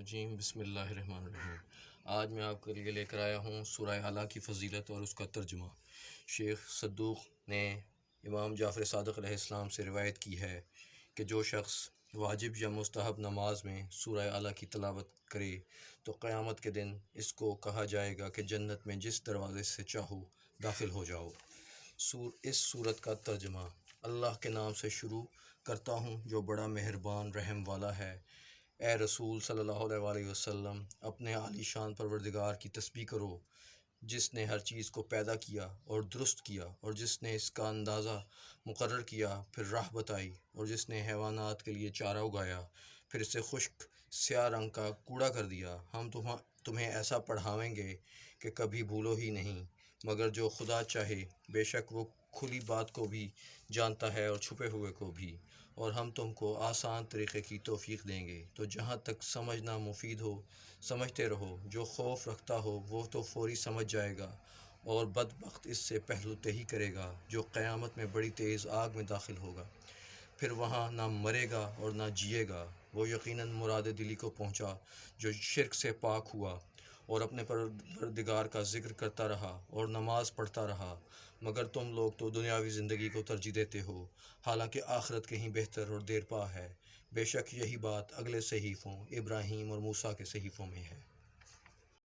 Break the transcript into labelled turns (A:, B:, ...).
A: الرجیم بسم اللہ الرحمن الرحیم۔ آج میں آپ کے لیے لے کر آیا ہوں سورہ اعلیٰ کی فضیلت اور اس کا ترجمہ۔ شیخ صدوق نے امام جعفر صادق علیہ السلام سے روایت کی ہے کہ جو شخص واجب یا مستحب نماز میں سورہ اعلیٰ کی تلاوت کرے تو قیامت کے دن اس کو کہا جائے گا کہ جنت میں جس دروازے سے چاہو داخل ہو جاؤ۔ اس سورت کا ترجمہ۔ اللہ کے نام سے شروع کرتا ہوں جو بڑا مہربان رحم والا ہے۔ اے رسول صلی اللہ علیہ وسلم، اپنے عالی شان پروردگار کی تسبیح کرو جس نے ہر چیز کو پیدا کیا اور درست کیا، اور جس نے اس کا اندازہ مقرر کیا، پھر راہ بتائی، اور جس نے حیوانات کے لیے چارہ اگایا، پھر اسے خشک سیاہ رنگ کا کوڑا کر دیا۔ ہم تمہیں ایسا پڑھاویں گے کہ کبھی بھولو ہی نہیں، مگر جو خدا چاہے۔ بے شک وہ کھلی بات کو بھی جانتا ہے اور چھپے ہوئے کو بھی، اور ہم تم کو آسان طریقے کی توفیق دیں گے۔ تو جہاں تک سمجھنا مفید ہو سمجھتے رہو، جو خوف رکھتا ہو وہ تو فوری سمجھ جائے گا، اور بدبخت اس سے پہلو تہی کرے گا جو قیامت میں بڑی تیز آگ میں داخل ہوگا، پھر وہاں نہ مرے گا اور نہ جیے گا۔ وہ یقیناً مراد دلی کو پہنچا جو شرک سے پاک ہوا اور اپنے پروردگار کا ذکر کرتا رہا اور نماز پڑھتا رہا، مگر تم لوگ تو دنیاوی زندگی کو ترجیح دیتے ہو، حالانکہ آخرت کہیں بہتر اور دیرپا ہے۔ بے شک یہی بات اگلے صحیفوں ابراہیم اور موسیٰ کے صحیفوں میں ہے۔